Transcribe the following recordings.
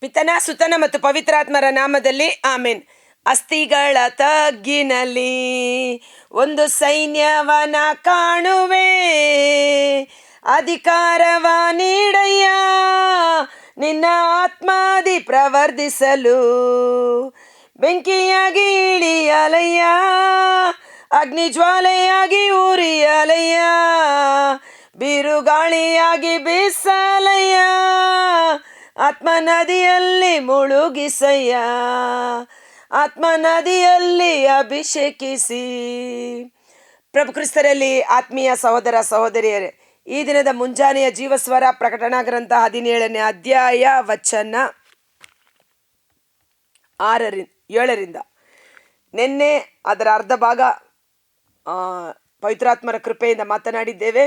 ಪಿತನ ಸುತನ ಮತ್ತು ಪವಿತ್ರಾತ್ಮರ ನಾಮದಲ್ಲಿ ಆಮೇನ್. ಅಸ್ಥಿಗಳ ತಗ್ಗಿನಲ್ಲಿ ಒಂದು ಸೈನ್ಯವನ ಕಾಣುವೆ, ಅಧಿಕಾರವ ನೀಡಯ್ಯ ನಿನ್ನ ಆತ್ಮಾದಿ ಪ್ರವರ್ಧಿಸಲು. ಬೆಂಕಿಯಾಗಿ ಇಳಿಯಲಯ್ಯ, ಅಗ್ನಿ ಜ್ವಾಲೆಯಾಗಿ ಉರಿಯಲಯ್ಯ, ಬಿರುಗಾಳಿಯಾಗಿ ಬೀಸಲಯ್ಯ, ಆತ್ಮ ನದಿಯಲ್ಲಿ ಮುಳುಗಿಸಯ್ಯ, ಆತ್ಮ ನದಿಯಲ್ಲಿ ಅಭಿಷೇಕಿಸಿ. ಪ್ರಭು ಕ್ರಿಸ್ತರಲ್ಲಿ ಆತ್ಮೀಯ ಸಹೋದರ ಸಹೋದರಿಯರೇ, ಈ ದಿನದ ಮುಂಜಾನೆಯ ಜೀವಸ್ವರ ಪ್ರಕಟಣಾ ಗ್ರಂಥ 17ನೇ ಅಧ್ಯಾಯ ವಚನ 6-7. ನಿನ್ನೆ ಅದರ ಅರ್ಧ ಭಾಗ ಪವಿತ್ರಾತ್ಮರ ಕೃಪೆಯಿಂದ ಮಾತನಾಡಿದ್ದೇವೆ.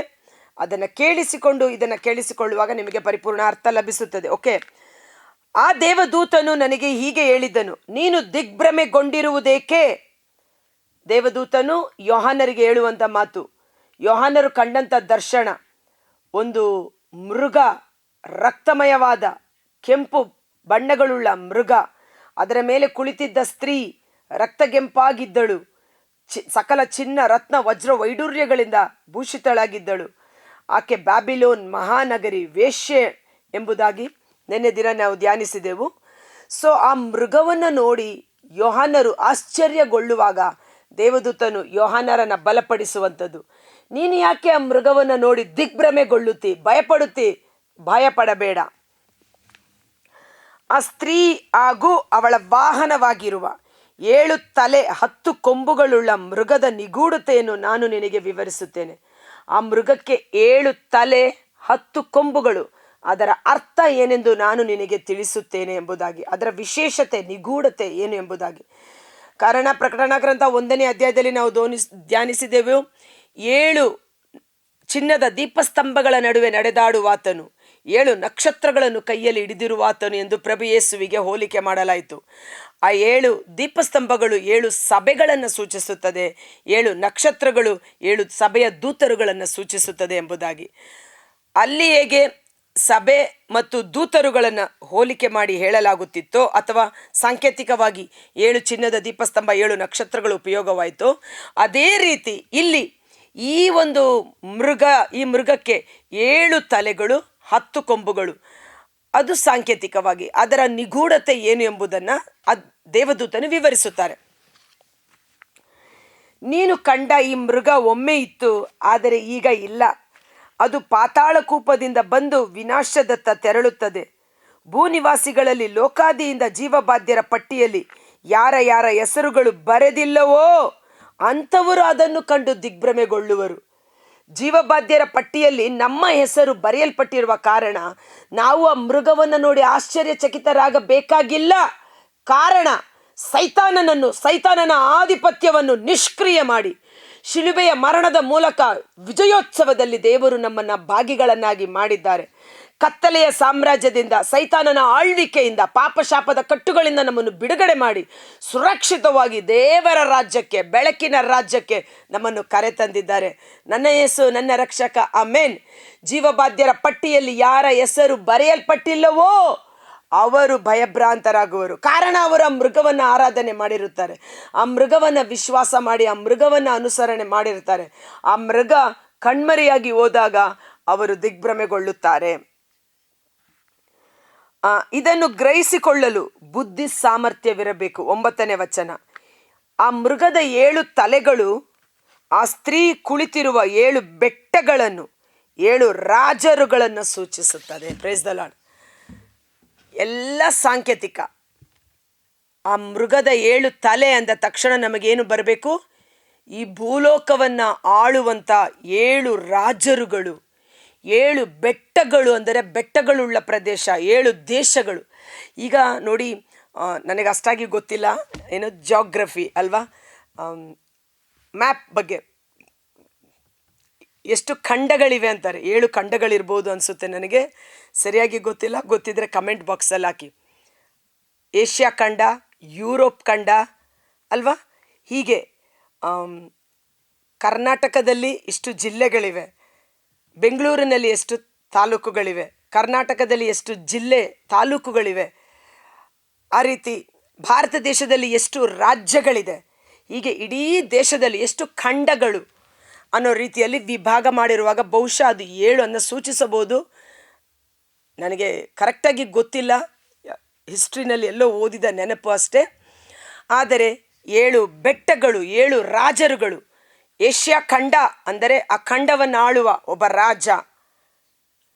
ಅದನ್ನು ಕೇಳಿಸಿಕೊಂಡು ಇದನ್ನು ಕೇಳಿಸಿಕೊಳ್ಳುವಾಗ ನಿಮಗೆ ಪರಿಪೂರ್ಣ ಅರ್ಥ ಲಭಿಸುತ್ತದೆ. ಓಕೆ. ಆ ದೇವದೂತನು ನನಗೆ ಹೀಗೆ ಹೇಳಿದ್ದನು, ನೀನು ದಿಗ್ಭ್ರಮೆಗೊಂಡಿರುವುದೇಕೆ? ದೇವದೂತನು ಯೋಹಾನರಿಗೆ ಹೇಳುವಂಥ ಮಾತು. ಯೋಹಾನರು ಕಂಡಂಥ ದರ್ಶನ ಒಂದು ಮೃಗ, ರಕ್ತಮಯವಾದ ಕೆಂಪು ಬಣ್ಣಗಳುಳ್ಳ ಮೃಗ, ಅದರ ಮೇಲೆ ಕುಳಿತಿದ್ದ ಸ್ತ್ರೀ ರಕ್ತಗೆಂಪಾಗಿದ್ದಳು, ಸಕಲ ಚಿನ್ನ ರತ್ನ ವಜ್ರ ವೈಡೂರ್ಯಗಳಿಂದ ಭೂಷಿತಳಾಗಿದ್ದಳು. ಆಕೆ ಬ್ಯಾಬಿಲೋನ್ ಮಹಾನಗರಿ, ವೇಶ್ಯೆ ಎಂಬುದಾಗಿ ನಿನ್ನೆ ದಿನ ನಾವು ಧ್ಯಾನಿಸಿದೆವು. ಸೊ ಆ ಮೃಗವನ್ನು ನೋಡಿ ಯೋಹಾನರು ಆಶ್ಚರ್ಯಗೊಳ್ಳುವಾಗ ದೇವದೂತನು ಯೋಹಾನರನ್ನು ಬಲಪಡಿಸುವಂಥದ್ದು. ನೀನು ಯಾಕೆ ಆ ಮೃಗವನ್ನು ನೋಡಿ ದಿಗ್ಭ್ರಮೆಗೊಳ್ಳುತ್ತಿ, ಭಯಪಡುತ್ತಿ? ಭಯಪಡಬೇಡ. ಆ ಸ್ತ್ರೀ ಹಾಗೂ ಅವಳ ವಾಹನವಾಗಿರುವ 7 ತಲೆ 10 ಕೊಂಬುಗಳುಳ್ಳ ಮೃಗದ ನಿಗೂಢತೆಯನ್ನು ನಾನು ನಿನಗೆ ವಿವರಿಸುತ್ತೇನೆ. ಆ ಮೃಗಕ್ಕೆ 7 ತಲೆ 10 ಕೊಂಬುಗಳು, ಅದರ ಅರ್ಥ ಏನೆಂದು ನಾನು ನಿನಗೆ ತಿಳಿಸುತ್ತೇನೆ ಎಂಬುದಾಗಿ, ಅದರ ವಿಶೇಷತೆ ನಿಗೂಢತೆ ಏನು ಎಂಬುದಾಗಿ. ಕಾರಣ ಪ್ರಕಟಣಾ ಗ್ರಂಥ 1ನೇ ಅಧ್ಯಾಯದಲ್ಲಿ ನಾವು ಧ್ಯಾನಿಸಿದೆವು. 7 ಚಿನ್ನದ ದೀಪಸ್ತಂಭಗಳ ನಡುವೆ ನಡೆದಾಡುವಾತನು, 7 ನಕ್ಷತ್ರಗಳನ್ನು ಕೈಯಲ್ಲಿ ಹಿಡಿದಿರುವಾತನು ಎಂದು ಪ್ರಭು ಯೇಸುವಿಗೆ ಹೋಲಿಕೆ ಮಾಡಲಾಯಿತು. ಆ 7 ದೀಪಸ್ತಂಭಗಳು 7 ಸಭೆಗಳನ್ನು ಸೂಚಿಸುತ್ತದೆ, 7 ನಕ್ಷತ್ರಗಳು 7 ಸಭೆಯ ದೂತರುಗಳನ್ನು ಸೂಚಿಸುತ್ತದೆ ಎಂಬುದಾಗಿ. ಅಲ್ಲಿ ಹೇಗೆ ಸಭೆ ಮತ್ತು ದೂತರುಗಳನ್ನು ಹೋಲಿಕೆ ಮಾಡಿ ಹೇಳಲಾಗುತ್ತಿತ್ತೋ, ಅಥವಾ ಸಾಂಕೇತಿಕವಾಗಿ 7 ಚಿನ್ನದ ದೀಪಸ್ತಂಭ 7 ನಕ್ಷತ್ರಗಳು ಉಪಯೋಗವಾಯಿತು, ಅದೇ ರೀತಿ ಇಲ್ಲಿ ಈ ಒಂದು ಈ ಮೃಗಕ್ಕೆ 7 ತಲೆಗಳು 10 ಕೊಂಬುಗಳು, ಅದು ಸಾಂಕೇತಿಕವಾಗಿ ಅದರ ನಿಗೂಢತೆ ಏನು ಎಂಬುದನ್ನು ದೇವದೂತನು ವಿವರಿಸುತ್ತಾರೆ. ನೀನು ಕಂಡ ಈ ಮೃಗ ಒಮ್ಮೆ ಇತ್ತು, ಆದರೆ ಈಗ ಇಲ್ಲ. ಅದು ಪಾತಾಳ ಕೂಪದಿಂದ ಬಂದು ವಿನಾಶದತ್ತ ತೆರಳುತ್ತದೆ. ಭೂನಿವಾಸಿಗಳಲ್ಲಿ ಲೋಕಾದಿಯಿಂದ ಜೀವಬಾಧ್ಯರ ಪಟ್ಟಿಯಲ್ಲಿ ಯಾರ ಯಾರ ಹೆಸರುಗಳು ಬರೆದಿಲ್ಲವೋ ಅಂಥವರು ಅದನ್ನು ಕಂಡು ದಿಗ್ಭ್ರಮೆಗೊಳ್ಳುವರು. ಜೀವಬಾಧ್ಯರ ಪಟ್ಟಿಯಲ್ಲಿ ನಮ್ಮ ಹೆಸರು ಬರೆಯಲ್ಪಟ್ಟಿರುವ ಕಾರಣ ನಾವು ಆ ಮೃಗವನ್ನು ನೋಡಿ ಆಶ್ಚರ್ಯಚಕಿತರಾಗಬೇಕಾಗಿಲ್ಲ. ಕಾರಣ ಸೈತಾನನ ಆಧಿಪತ್ಯವನ್ನು ನಿಷ್ಕ್ರಿಯ ಮಾಡಿ ಶಿಲುಬೆಯ ಮರಣದ ಮೂಲಕ ವಿಜಯೋತ್ಸವದಲ್ಲಿ ದೇವರು ನಮ್ಮನ್ನು ಭಾಗಿಗಳನ್ನಾಗಿ ಮಾಡಿದ್ದಾರೆ. ಕತ್ತಲೆಯ ಸಾಮ್ರಾಜ್ಯದಿಂದ, ಸೈತಾನನ ಆಳ್ವಿಕೆಯಿಂದ, ಪಾಪಶಾಪದ ಕಟ್ಟುಗಳಿಂದ ನಮ್ಮನ್ನು ಬಿಡುಗಡೆ ಮಾಡಿ ಸುರಕ್ಷಿತವಾಗಿ ದೇವರ ರಾಜ್ಯಕ್ಕೆ, ಬೆಳಕಿನ ರಾಜ್ಯಕ್ಕೆ ನಮ್ಮನ್ನು ಕರೆತಂದಿದ್ದಾರೆ. ನನ್ನ ಯೇಸು ನನ್ನ ರಕ್ಷಕ, ಆಮೇನ್. ಜೀವಬಾಧ್ಯರ ಪಟ್ಟಿಯಲ್ಲಿ ಯಾರ ಹೆಸರು ಬರೆಯಲ್ಪಟ್ಟಿಲ್ಲವೋ ಅವರು ಭಯಭ್ರಾಂತರಾಗುವರು. ಕಾರಣ ಅವರು ಆ ಮೃಗವನ್ನು ಆರಾಧನೆ ಮಾಡಿರುತ್ತಾರೆ, ಆ ಮೃಗವನ್ನು ವಿಶ್ವಾಸ ಮಾಡಿ, ಆ ಮೃಗವನ್ನು ಅನುಸರಣೆ ಮಾಡಿರ್ತಾರೆ. ಆ ಮೃಗ ಕಣ್ಮರೆಯಾಗಿ ಹೋದಾಗ ಅವರು ದಿಗ್ಭ್ರಮೆಗೊಳ್ಳುತ್ತಾರೆ. ಇದನ್ನು ಗ್ರಹಿಸಿಕೊಳ್ಳಲು ಬುದ್ಧಿ ಸಾಮರ್ಥ್ಯವಿರಬೇಕು. 9ನೇ ವಚನ. ಆ ಮೃಗದ 7 ತಲೆಗಳು ಆ ಸ್ತ್ರೀ ಕುಳಿತಿರುವ 7 ಬೆಟ್ಟಗಳನ್ನು, 7 ರಾಜರುಗಳನ್ನು ಸೂಚಿಸುತ್ತದೆ. Praise the lord. ಎಲ್ಲ ಸಾಂಕೇತಿಕ. ಆ ಮೃಗದ 7 ತಲೆ ಅಂದ ತಕ್ಷಣ ನಮಗೇನು ಬರಬೇಕು? ಈ ಭೂಲೋಕವನ್ನು ಆಳುವಂಥ 7 ರಾಜರುಗಳು, 7 ಬೆಟ್ಟಗಳು, ಅಂದರೆ ಬೆಟ್ಟಗಳುಳ್ಳ ಪ್ರದೇಶ, 7 ದೇಶಗಳು. ಈಗ ನೋಡಿ, ನನಗೆ ಅಷ್ಟಾಗಿ ಗೊತ್ತಿಲ್ಲ, ಏನು ಜಾಗ್ರಫಿ ಅಲ್ವಾ, ಮ್ಯಾಪ್ ಬಗ್ಗೆ ಎಷ್ಟು ಖಂಡಗಳಿವೆ ಅಂತಾರೆ. 7 ಖಂಡಗಳಿರ್ಬೋದು ಅನಿಸುತ್ತೆ, ನನಗೆ ಸರಿಯಾಗಿ ಗೊತ್ತಿಲ್ಲ. ಗೊತ್ತಿದ್ದರೆ ಕಮೆಂಟ್ ಬಾಕ್ಸಲ್ಲಿ ಹಾಕಿ. ಏಷ್ಯಾ ಖಂಡ, ಯುರೋಪ್ ಖಂಡ ಅಲ್ವಾ, ಹೀಗೆ ಕರ್ನಾಟಕದಲ್ಲಿ ಇಷ್ಟು ಜಿಲ್ಲೆಗಳಿವೆ, ಬೆಂಗಳೂರಿನಲ್ಲಿ ಎಷ್ಟು ತಾಲೂಕುಗಳಿವೆ, ಕರ್ನಾಟಕದಲ್ಲಿ ಎಷ್ಟು ಜಿಲ್ಲೆ ತಾಲೂಕುಗಳಿವೆ, ಆ ರೀತಿ ಭಾರತ ದೇಶದಲ್ಲಿ ಎಷ್ಟು ರಾಜ್ಯಗಳಿದೆ, ಹೀಗೆ ಇಡೀ ದೇಶದಲ್ಲಿ ಎಷ್ಟು ಖಂಡಗಳು ಅನ್ನೋ ರೀತಿಯಲ್ಲಿ ವಿಭಾಗ ಮಾಡಿರುವಾಗ ಬಹುಶಃ ಅದು 7 ಅನ್ನು ಸೂಚಿಸಬಹುದು. ನನಗೆ ಕರೆಕ್ಟಾಗಿ ಗೊತ್ತಿಲ್ಲ, ಹಿಸ್ಟ್ರಿನಲ್ಲಿ ಎಲ್ಲೋ ಓದಿದ ನೆನಪು ಅಷ್ಟೇ. ಆದರೆ 7 ಬೆಟ್ಟಗಳು, 7 ರಾಜರುಗಳು, ಏಷ್ಯಾ ಖಂಡ ಅಂದರೆ ಆ ಖಂಡವನ್ನು ಆಳುವ ಒಬ್ಬ ರಾಜ,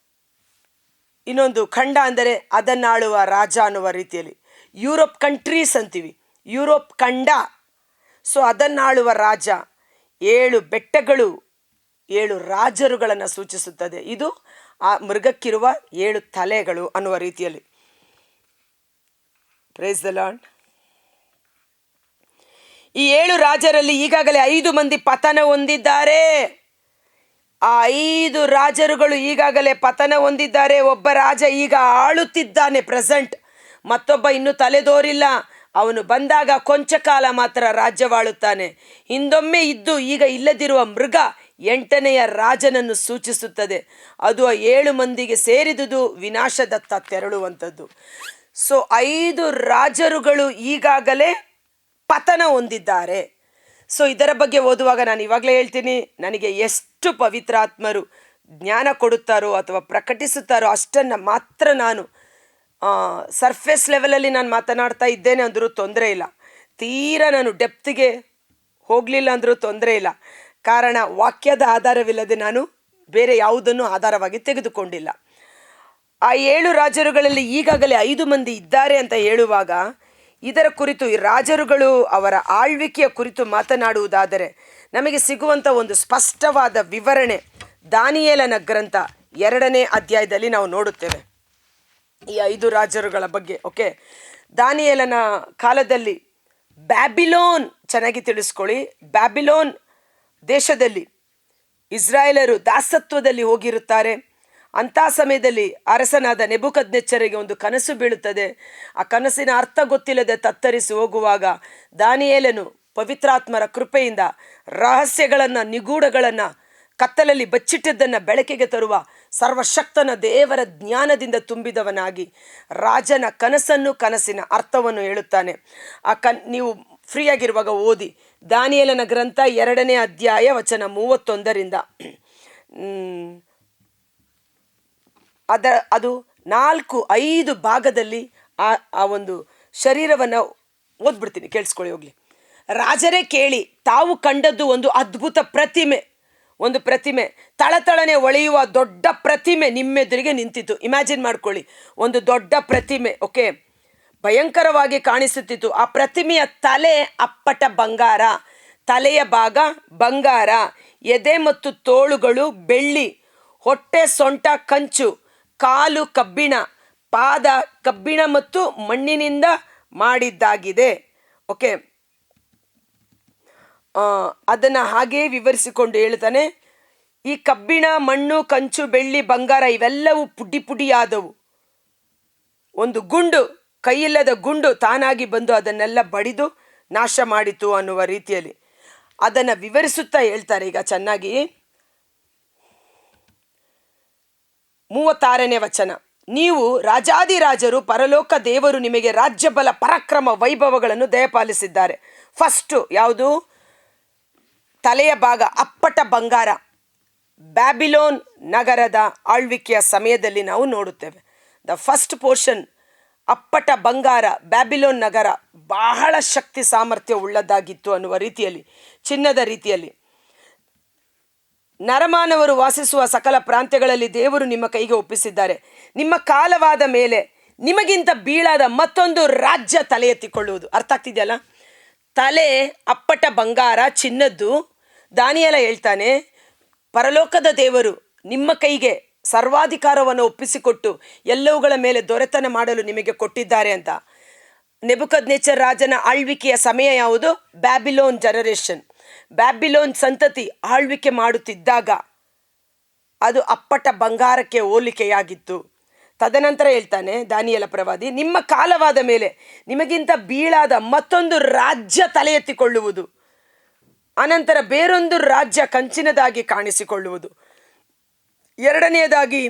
ಇನ್ನೊಂದು ಖಂಡ ಅಂದರೆ ಅದನ್ನಾಳುವ ರಾಜ ಅನ್ನುವ ರೀತಿಯಲ್ಲಿ. ಯುರೋಪ್ ಕಂಟ್ರೀಸ್ ಅಂತೀವಿ, ಯುರೋಪ್ ಖಂಡ, ಸೊ ಅದನ್ನಾಳುವ ರಾಜ. 7 ಬೆಟ್ಟಗಳು 7 ರಾಜರುಗಳನ್ನು ಸೂಚಿಸುತ್ತದೆ. ಇದು ಆ ಮೃಗಕ್ಕಿರುವ 7 ತಲೆಗಳು ಅನ್ನುವ ರೀತಿಯಲ್ಲಿ. Praise the lord. ಈ 7 ರಾಜರಲ್ಲಿ ಈಗಾಗಲೇ 5 ಮಂದಿ ಪತನ ಹೊಂದಿದ್ದಾರೆ. ಆ 5 ರಾಜರುಗಳು ಈಗಾಗಲೇ ಪತನ ಹೊಂದಿದ್ದಾರೆ. ಒಬ್ಬ ರಾಜ ಈಗ ಆಳುತ್ತಿದ್ದಾನೆ ಪ್ರೆಸೆಂಟ್, ಮತ್ತೊಬ್ಬ ಇನ್ನೂ ತಲೆದೋರಿಲ್ಲ. ಅವನು ಬಂದಾಗ ಕೊಂಚ ಕಾಲ ಮಾತ್ರ ರಾಜ್ಯವಾಳುತ್ತಾನೆ. ಹಿಂದೊಮ್ಮೆ ಇದ್ದು ಈಗ ಇಲ್ಲದಿರುವ ಮೃಗ 8ನೆಯ ರಾಜನನ್ನು ಸೂಚಿಸುತ್ತದೆ. ಅದು ಆ 7 ಮಂದಿಗೆ ಸೇರಿದುದು ವಿನಾಶದತ್ತ ತೆರಳುವಂಥದ್ದು. ಸೊ 5 ರಾಜರುಗಳು ಈಗಾಗಲೇ ಪತನ ಹೊಂದಿದ್ದಾರೆ. ಸೊ ಇದರ ಬಗ್ಗೆ ಓದುವಾಗ ನಾನು ಇವಾಗಲೇ ಹೇಳ್ತೀನಿ, ನನಗೆ ಎಷ್ಟು ಪವಿತ್ರಾತ್ಮರು ಜ್ಞಾನ ಕೊಡುತ್ತಾರೋ ಅಥವಾ ಪ್ರಕಟಿಸುತ್ತಾರೋ ಅಷ್ಟನ್ನು ಮಾತ್ರ ನಾನು ಸರ್ಫೇಸ್ ಲೆವೆಲಲ್ಲಿ ನಾನು ಮಾತನಾಡ್ತಾ ಇದ್ದೇನೆ ಅಂದರೂ ತೊಂದರೆ ಇಲ್ಲ. ತೀರಾ ನಾನು ಡೆಪ್ತಿಗೆ ಹೋಗಲಿಲ್ಲ ಅಂದರೂ ತೊಂದರೆ ಇಲ್ಲ. ಕಾರಣ ವಾಕ್ಯದ ಆಧಾರವಿಲ್ಲದೆ ನಾನು ಬೇರೆ ಯಾವುದನ್ನು ಆಧಾರವಾಗಿ ತೆಗೆದುಕೊಂಡಿಲ್ಲ. ಆ 7 ರಾಜರುಗಳಲ್ಲಿ ಈಗಾಗಲೇ 5 ಮಂದಿ ಇದ್ದಾರೆ ಅಂತ ಹೇಳುವಾಗ ಇದರ ಕುರಿತು, ಈ ರಾಜರುಗಳು ಅವರ ಆಳ್ವಿಕೆಯ ಕುರಿತು ಮಾತನಾಡುವುದಾದರೆ ನಮಗೆ ಸಿಗುವಂಥ ಒಂದು ಸ್ಪಷ್ಟವಾದ ವಿವರಣೆ ದಾನಿಯೇಲನ ಗ್ರಂಥ 2ನೇ ಅಧ್ಯಾಯದಲ್ಲಿ ನಾವು ನೋಡುತ್ತೇವೆ ಈ 5 ರಾಜರುಗಳ ಬಗ್ಗೆ. ಓಕೆ, ದಾನಿಯೇಲನ ಕಾಲದಲ್ಲಿ ಬ್ಯಾಬಿಲೋನ್, ಚೆನ್ನಾಗಿ ತಿಳಿಸ್ಕೊಳ್ಳಿ, ಬ್ಯಾಬಿಲೋನ್ ದೇಶದಲ್ಲಿ ಇಸ್ರಾಯೇಲರು ದಾಸತ್ವದಲ್ಲಿ ಹೋಗಿರುತ್ತಾರೆ. ಅಂಥ ಸಮಯದಲ್ಲಿ ಅರಸನಾದ ನೆಬೂಕದ್ನೆಚ್ಚರಿಗೆ ಒಂದು ಕನಸು ಬೀಳುತ್ತದೆ. ಆ ಕನಸಿನ ಅರ್ಥ ಗೊತ್ತಿಲ್ಲದೆ ತತ್ತರಿಸಿ ಹೋಗುವಾಗ ದಾನಿಯೇಲನು ಪವಿತ್ರಾತ್ಮರ ಕೃಪೆಯಿಂದ ರಹಸ್ಯಗಳನ್ನು, ನಿಗೂಢಗಳನ್ನು, ಕತ್ತಲಲ್ಲಿ ಬಚ್ಚಿಟ್ಟಿದ್ದನ್ನು ಬೆಳಕಿಗೆ ತರುವ ಸರ್ವಶಕ್ತನ ದೇವರ ಜ್ಞಾನದಿಂದ ತುಂಬಿದವನಾಗಿ ರಾಜನ ಕನಸನ್ನು, ಕನಸಿನ ಅರ್ಥವನ್ನು ಹೇಳುತ್ತಾನೆ. ನೀವು ಫ್ರೀಯಾಗಿರುವಾಗ ಓದಿ ದಾನಿಯೇಲನ ಗ್ರಂಥ 2ನೇ ಅಧ್ಯಾಯ ವಚನ 31ರಿಂದ. ಅದು 4-5 ಭಾಗದಲ್ಲಿ ಆ ಒಂದು ಶರೀರವನ್ನು ಓದ್ಬಿಡ್ತೀನಿ, ಕೇಳಿಸ್ಕೊಳ್ಳಿ ಹೋಗ್ಲಿ. ರಾಜರೇ ಕೇಳಿ, ತಾವು ಕಂಡದ್ದು ಒಂದು ಅದ್ಭುತ ಪ್ರತಿಮೆ, ಒಂದು ಪ್ರತಿಮೆ, ತಳತಳನೆ ಹೊಳೆಯುವ ದೊಡ್ಡ ಪ್ರತಿಮೆ ನಿಮ್ಮೆದುರಿಗೆ ನಿಂತಿತು. ಇಮ್ಯಾಜಿನ್ ಮಾಡ್ಕೊಳ್ಳಿ, ಒಂದು ದೊಡ್ಡ ಪ್ರತಿಮೆ, ಓಕೆ, ಭಯಂಕರವಾಗಿ ಕಾಣಿಸುತ್ತಿತ್ತು. ಆ ಪ್ರತಿಮೆಯ ತಲೆ ಅಪ್ಪಟ ಬಂಗಾರ, ತಲೆಯ ಭಾಗ ಬಂಗಾರ, ಎದೆ ಮತ್ತು ತೋಳುಗಳು ಬೆಳ್ಳಿ, ಹೊಟ್ಟೆ ಸೊಂಟ ಕಂಚು, ಕಾಲು ಕಬ್ಬಿಣ, ಪಾದ ಕಬ್ಬಿಣ ಮತ್ತು ಮಣ್ಣಿನಿಂದ ಮಾಡಿದ್ದಾಗಿದೆ. ಓಕೆ, ಅದನ್ನು ಹಾಗೇ ವಿವರಿಸಿಕೊಂಡು ಹೇಳ್ತಾನೆ, ಈ ಕಬ್ಬಿಣ, ಮಣ್ಣು, ಕಂಚು, ಬೆಳ್ಳಿ, ಬಂಗಾರ ಇವೆಲ್ಲವೂ ಪುಡಿ ಪುಡಿಯಾದವು. ಒಂದು ಗುಂಡು, ಕೈಯಿಲ್ಲದ ಗುಂಡು ತಾನಾಗಿ ಬಂದು ಅದನ್ನೆಲ್ಲ ಬಡಿದು ನಾಶ ಮಾಡಿತು ಅನ್ನುವ ರೀತಿಯಲ್ಲಿ ಅದನ್ನು ವಿವರಿಸುತ್ತಾ ಹೇಳ್ತಾರೆ. ಈಗ ಚೆನ್ನಾಗಿ 36ನೇ ವಚನ, ನೀವು ರಾಜಾದಿರಾಜರು, ಪರಲೋಕ ದೇವರು ನಿಮಗೆ ರಾಜ್ಯಬಲ, ಪರಾಕ್ರಮ, ವೈಭವಗಳನ್ನು ದಯಪಾಲಿಸಿದ್ದಾರೆ. ಫಸ್ಟು ಯಾವುದು? ತಲೆಯ ಭಾಗ ಅಪ್ಪಟ ಬಂಗಾರ. ಬ್ಯಾಬಿಲೋನ್ ನಗರದ ಆಳ್ವಿಕೆಯ ಸಮಯದಲ್ಲಿ ನಾವು ನೋಡುತ್ತೇವೆ. ದ ಫಸ್ಟ್ ಪೋರ್ಷನ್ ಅಪ್ಪಟ ಬಂಗಾರ. ಬ್ಯಾಬಿಲೋನ್ ನಗರ ಬಹಳ ಶಕ್ತಿ ಸಾಮರ್ಥ್ಯ ಉಳ್ಳದ್ದಾಗಿತ್ತು ಅನ್ನುವ ರೀತಿಯಲ್ಲಿ, ಚಿನ್ನದ ರೀತಿಯಲ್ಲಿ. ನರಮಾನವರು ವಾಸಿಸುವ ಸಕಲ ಪ್ರಾಂತ್ಯಗಳಲ್ಲಿ ದೇವರು ನಿಮ್ಮ ಕೈಗೆ ಒಪ್ಪಿಸಿದ್ದಾರೆ. ನಿಮ್ಮ ಕಾಲವಾದ ಮೇಲೆ ನಿಮಗಿಂತ ಬೀಳಾದ ಮತ್ತೊಂದು ರಾಜ್ಯ ತಲೆ ಎತ್ತಿಕೊಳ್ಳುವುದು. ಅರ್ಥ ಆಗ್ತಿದೆಯಲ್ಲ? ತಲೆ ಅಪ್ಪಟ ಬಂಗಾರ, ಚಿನ್ನದ್ದು. ದಾನಿಯೇಲ ಹೇಳ್ತಾನೆ, ಪರಲೋಕದ ದೇವರು ನಿಮ್ಮ ಕೈಗೆ ಸರ್ವಾಧಿಕಾರವನ್ನು ಒಪ್ಪಿಸಿಕೊಟ್ಟು ಎಲ್ಲವುಗಳ ಮೇಲೆ ದೊರೆತನ ಮಾಡಲು ನಿಮಗೆ ಕೊಟ್ಟಿದ್ದಾರೆ ಅಂತ. ನೆಬೂಕದ್ನೆಚ್ಚರ್ ರಾಜನ ಆಳ್ವಿಕೆಯ ಸಮಯ ಯಾವುದು? ಬ್ಯಾಬಿಲೋನ್ ಜನರೇಷನ್, ಬ್ಯಾಬಿಲೋನ್ ಸಂತತಿ ಆಳ್ವಿಕೆ ಮಾಡುತ್ತಿದ್ದಾಗ ಅದು ಅಪ್ಪಟ ಬಂಗಾರಕ್ಕೆ ಹೋಲಿಕೆಯಾಗಿತ್ತು. ತದನಂತರ ಹೇಳ್ತಾನೆ ದಾನಿಯೇಲ ಪ್ರವಾದಿ, ನಿಮ್ಮ ಕಾಲವಾದ ಮೇಲೆ ನಿಮಗಿಂತ ಬೀಳಾದ ಮತ್ತೊಂದು ರಾಜ್ಯ ತಲೆ ಎತ್ತಿಕೊಳ್ಳುವುದು, ಅನಂತರ ಬೇರೊಂದು ರಾಜ್ಯ ಕಂಚಿನದಾಗಿ ಕಾಣಿಸಿಕೊಳ್ಳುವುದು. ಎರಡನೆಯದಾಗಿ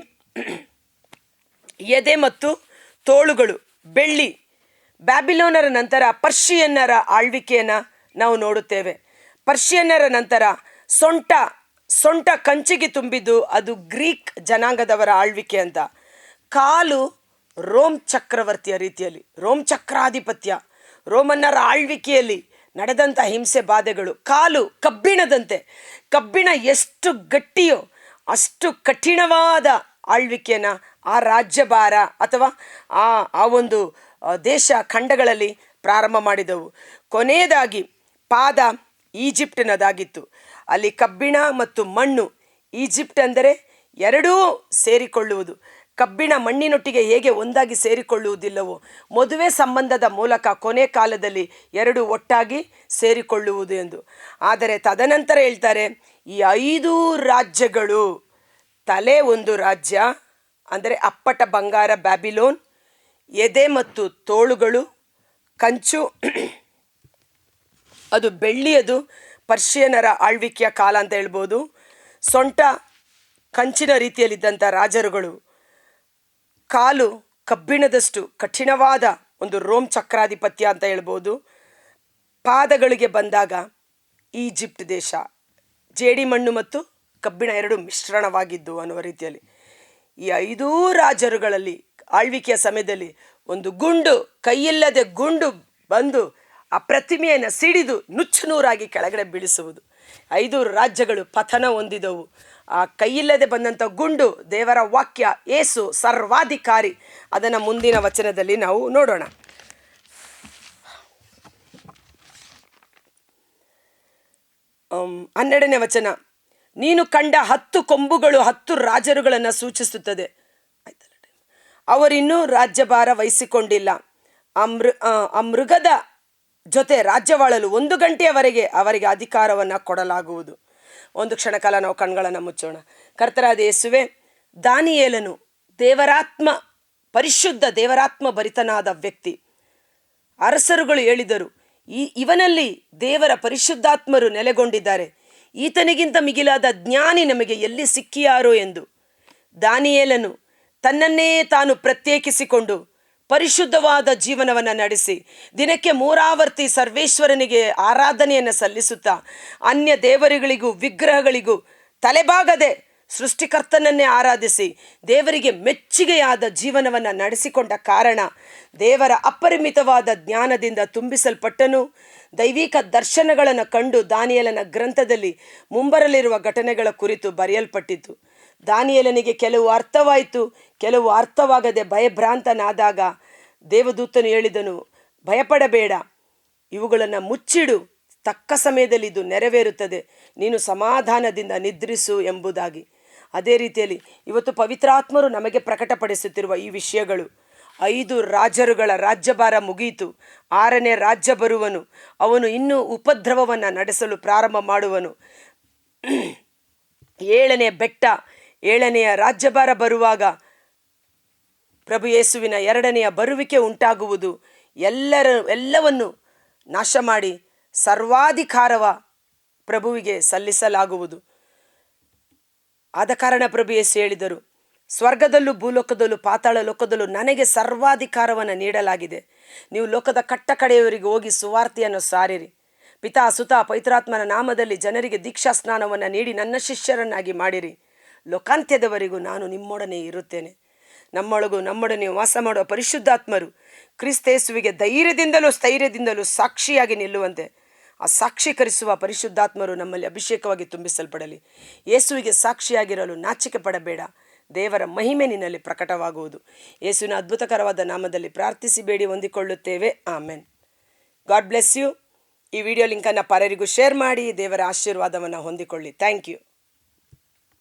ಎದೆ ಮತ್ತು ತೋಳುಗಳು ಬೆಳ್ಳಿ, ಬ್ಯಾಬಿಲೋನರ ನಂತರ ಪರ್ಷಿಯನ್ನರ ಆಳ್ವಿಕೆಯನ್ನು ನಾವು ನೋಡುತ್ತೇವೆ. ಪರ್ಷಿಯನ್ನರ ನಂತರ ಸೊಂಟ ಕಂಚಿಗೆ ತುಂಬಿದ್ದು ಅದು ಗ್ರೀಕ್ ಜನಾಂಗದವರ ಆಳ್ವಿಕೆ ಅಂತ. ಕಾಲು ರೋಮ್ ಚಕ್ರವರ್ತಿಯ ರೀತಿಯಲ್ಲಿ, ರೋಮ್ ಚಕ್ರಾಧಿಪತ್ಯ, ರೋಮನ್ನರ ಆಳ್ವಿಕೆಯಲ್ಲಿ ನಡೆದಂಥ ಹಿಂಸೆ ಬಾಧೆಗಳು. ಕಾಲು ಕಬ್ಬಿಣದಂತೆ, ಕಬ್ಬಿಣ ಎಷ್ಟು ಗಟ್ಟಿಯೋ ಅಷ್ಟು ಕಠಿಣವಾದ ಆಳ್ವಿಕೆಯನ್ನು ಆ ರಾಜ್ಯಭಾರ ಅಥವಾ ಆ ಒಂದು ದೇಶ ಖಂಡಗಳಲ್ಲಿ ಪ್ರಾರಂಭ ಮಾಡಿದವು. ಕೊನೆಯದಾಗಿ ಪಾದ ಈಜಿಪ್ಟಿನದಾಗಿತ್ತು. ಅಲ್ಲಿ ಕಬ್ಬಿಣ ಮತ್ತು ಮಣ್ಣು, ಈಜಿಪ್ಟ್ ಅಂದರೆ ಎರಡೂ ಸೇರಿಕೊಳ್ಳುವುದು. ಕಬ್ಬಿಣ ಮಣ್ಣಿನೊಟ್ಟಿಗೆ ಹೇಗೆ ಒಂದಾಗಿ ಸೇರಿಕೊಳ್ಳುವುದಿಲ್ಲವೋ, ಮದುವೆ ಸಂಬಂಧದ ಮೂಲಕ ಕೊನೆ ಕಾಲದಲ್ಲಿ ಎರಡು ಒಟ್ಟಾಗಿ ಸೇರಿಕೊಳ್ಳುವುದು ಎಂದು. ಆದರೆ ತದನಂತರ ಹೇಳ್ತಾರೆ, ಈ 5 ರಾಜ್ಯಗಳು, ತಲೆ ಒಂದು ರಾಜ್ಯ ಅಂದರೆ ಅಪ್ಪಟ ಬಂಗಾರ ಬ್ಯಾಬಿಲೋನ್, ಎದೆ ಮತ್ತು ತೋಳುಗಳು ಕಂಚು ಅದು ಬೆಳ್ಳಿಯದು ಪರ್ಷಿಯನರ ಆಳ್ವಿಕೆಯ ಕಾಲ ಅಂತ ಹೇಳ್ಬೋದು. ಸೊಂಟ ಕಂಚಿನ ರೀತಿಯಲ್ಲಿದ್ದಂಥ ರಾಜರುಗಳು, ಕಾಲು ಕಬ್ಬಿಣದಷ್ಟು ಕಠಿಣವಾದ ಒಂದು ರೋಮ್ ಚಕ್ರಾಧಿಪತ್ಯ ಅಂತ ಹೇಳ್ಬೋದು. ಪಾದಗಳಿಗೆ ಬಂದಾಗ ಈಜಿಪ್ಟ್ ದೇಶ, ಜೇಡಿಮಣ್ಣು ಮತ್ತು ಕಬ್ಬಿಣ ಎರಡು ಮಿಶ್ರಣವಾಗಿದ್ದು ಅನ್ನುವ ರೀತಿಯಲ್ಲಿ ಈ 5 ರಾಜರುಗಳಲ್ಲಿ ಆಳ್ವಿಕೆಯ ಸಮಯದಲ್ಲಿ ಒಂದು ಗುಂಡು, ಕೈಯಿಲ್ಲದೆ ಗುಂಡು ಬಂದು ಆ ಪ್ರತಿಮೆಯನ್ನು ಸಿಡಿದು ನುಚ್ಚು ನೂರಾಗಿ ಕೆಳಗಡೆ ಬೀಳಿಸುವುದು. 5 ರಾಜ್ಯಗಳು ಪತನ ಹೊಂದಿದವು. ಆ ಕೈಯಿಲ್ಲದೆ ಬಂದಂಥ ಗುಂಡು ದೇವರ ವಾಕ್ಯ, ಏಸು ಸರ್ವಾಧಿಕಾರಿ. ಅದನ್ನು ಮುಂದಿನ ವಚನದಲ್ಲಿ ನಾವು ನೋಡೋಣ. 12ನೇ ವಚನ, ನೀನು ಕಂಡ 10 ಕೊಂಬುಗಳು 10 ರಾಜರುಗಳನ್ನು ಸೂಚಿಸುತ್ತದೆ. ಅವರಿನ್ನೂ ರಾಜ್ಯಭಾರ ವಹಿಸಿಕೊಂಡಿಲ್ಲ. ಆ ಮೃಗದ ಜೊತೆ ರಾಜ್ಯವಾಳಲು 1 ಗಂಟೆಯವರೆಗೆ ಅವರಿಗೆ ಅಧಿಕಾರವನ್ನು ಕೊಡಲಾಗುವುದು. ಒಂದು ಕ್ಷಣಕಾಲ ನಾವು ಕಣ್ಗಳನ್ನು ಮುಚ್ಚೋಣ. ಕರ್ತರಾದ ಯೇಸುವೆ, ದಾನಿಯೇಲನು ಪರಿಶುದ್ಧ ದೇವರಾತ್ಮ ಭರಿತನಾದ ವ್ಯಕ್ತಿ. ಅರಸರುಗಳು ಹೇಳಿದರು, ಇವನಲ್ಲಿ ದೇವರ ಪರಿಶುದ್ಧಾತ್ಮರು ನೆಲೆಗೊಂಡಿದ್ದಾರೆ, ಈತನಿಗಿಂತ ಮಿಗಿಲಾದ ಜ್ಞಾನಿ ನಮಗೆ ಎಲ್ಲಿ ಸಿಕ್ಕಿಯಾರೋ ಎಂದು. ದಾನಿಯೇಲನು ತನ್ನನ್ನೇ ತಾನು ಪ್ರತ್ಯೇಕಿಸಿಕೊಂಡು ಪರಿಶುದ್ಧವಾದ ಜೀವನವನ್ನು ನಡೆಸಿ ದಿನಕ್ಕೆ 3 ಆವರ್ತಿ ಸರ್ವೇಶ್ವರನಿಗೆ ಆರಾಧನೆಯನ್ನು ಸಲ್ಲಿಸುತ್ತಾ ಅನ್ಯ ದೇವರುಗಳಿಗೂ ವಿಗ್ರಹಗಳಿಗೂ ತಲೆಬಾಗದೆ ಸೃಷ್ಟಿಕರ್ತನನ್ನೇ ಆರಾಧಿಸಿ ದೇವರಿಗೆ ಮೆಚ್ಚುಗೆಯಾದ ಜೀವನವನ್ನು ನಡೆಸಿಕೊಂಡ ಕಾರಣ ದೇವರ ಅಪರಿಮಿತವಾದ ಜ್ಞಾನದಿಂದ ತುಂಬಿಸಲ್ಪಟ್ಟನು. ದೈವಿಕ ದರ್ಶನಗಳನ್ನು ಕಂಡು ದಾನಿಯೇಲನ ಗ್ರಂಥದಲ್ಲಿ ಮುಂಬರಲಿರುವ ಘಟನೆಗಳ ಕುರಿತು ಬರೆಯಲ್ಪಟ್ಟಿತು. ದಾನಿಯೇಲನಿಗೆ ಕೆಲವು ಅರ್ಥವಾಯಿತು, ಕೆಲವು ಅರ್ಥವಾಗದೆ ಭಯಭ್ರಾಂತನಾದಾಗ ದೇವದೂತನು ಹೇಳಿದನು, ಭಯಪಡಬೇಡ, ಇವುಗಳನ್ನು ಮುಚ್ಚಿಡು, ತಕ್ಕ ಸಮಯದಲ್ಲಿ ಇದು ನೆರವೇರುತ್ತದೆ, ನೀನು ಸಮಾಧಾನದಿಂದ ನಿದ್ರಿಸು ಎಂಬುದಾಗಿ. ಅದೇ ರೀತಿಯಲ್ಲಿ ಇವತ್ತು ಪವಿತ್ರಾತ್ಮರು ನಮಗೆ ಪ್ರಕಟಪಡಿಸುತ್ತಿರುವ ಈ ವಿಷಯಗಳು, 5 ರಾಜರುಗಳ ರಾಜ್ಯಭಾರ ಮುಗಿಯಿತು, 6ನೇ ರಾಜ್ಯ ಬರುವನು, ಅವನು ಇನ್ನೂ ಉಪದ್ರವವನ್ನು ನಡೆಸಲು ಪ್ರಾರಂಭ ಮಾಡುವನು. 7ನೇ ಬೆಟ್ಟ, 7ನೆಯ ರಾಜ್ಯಭಾರ ಬರುವಾಗ ಪ್ರಭು ಯೇಸುವಿನ 2ನೆಯ ಬರುವಿಕೆ ಉಂಟಾಗುವುದು. ಎಲ್ಲವನ್ನು ನಾಶ ಮಾಡಿ ಸರ್ವಾಧಿಕಾರವ ಪ್ರಭುವಿಗೆ ಸಲ್ಲಿಸಲಾಗುವುದು. ಆದ ಕಾರಣ ಪ್ರಭು ಯೇಸು ಹೇಳಿದರು, ಸ್ವರ್ಗದಲ್ಲೂ ಭೂಲೋಕದಲ್ಲೂ ಪಾತಾಳ ಲೋಕದಲ್ಲೂ ನನಗೆ ಸರ್ವಾಧಿಕಾರವನ್ನು ನೀಡಲಾಗಿದೆ. ನೀವು ಲೋಕದ ಕಟ್ಟ ಕಡೆಯವರಿಗೆ ಹೋಗಿ ಸುವಾರ್ತೆಯನ್ನು ಸಾರಿರಿ. ಪಿತಾ ಸುತ ಪವಿತ್ರಾತ್ಮನ ನಾಮದಲ್ಲಿ ಜನರಿಗೆ ದೀಕ್ಷಾ ಸ್ನಾನವನ್ನು ನೀಡಿ ನನ್ನ ಶಿಷ್ಯರನ್ನಾಗಿ ಮಾಡಿರಿ. ಲೋಕಾಂತ್ಯದವರೆಗೂ ನಾನು ನಿಮ್ಮೊಡನೆ ಇರುತ್ತೇನೆ. ನಮ್ಮೊಡನೆ ವಾಸ ಮಾಡುವ ಪರಿಶುದ್ಧಾತ್ಮರು ಕ್ರಿಸ್ತೇಸುವಿಗೆ ಧೈರ್ಯದಿಂದಲೂ ಸ್ಥೈರ್ಯದಿಂದಲೂ ಸಾಕ್ಷಿಯಾಗಿ ನಿಲ್ಲುವಂತೆ ಆ ಸಾಕ್ಷೀಕರಿಸುವ ಪರಿಶುದ್ಧಾತ್ಮರು ನಮ್ಮಲ್ಲಿ ಅಭಿಷೇಕವಾಗಿ ತುಂಬಿಸಲ್ಪಡಲಿ. ಯೇಸುವಿಗೆ ಸಾಕ್ಷಿಯಾಗಿರಲು ನಾಚಿಕೆ ಪಡಬೇಡ, ದೇವರ ಮಹಿಮೆ ನಿನ್ನಲ್ಲಿ ಪ್ರಕಟವಾಗುವುದು. ಯೇಸುವಿನ ಅದ್ಭುತಕರವಾದ ನಾಮದಲ್ಲಿ ಪ್ರಾರ್ಥಿಸಿ ಬೇಡಿ ಹೊಂದಿಕೊಳ್ಳುತ್ತೇವೆ. ಆಮೆನ್. God bless you. ಈ ವಿಡಿಯೋ ಲಿಂಕನ್ನು ಪರರಿಗೂ ಶೇರ್ ಮಾಡಿ ದೇವರ ಆಶೀರ್ವಾದವನ್ನು ಹೊಂದಿಕೊಳ್ಳಿ. Thank you.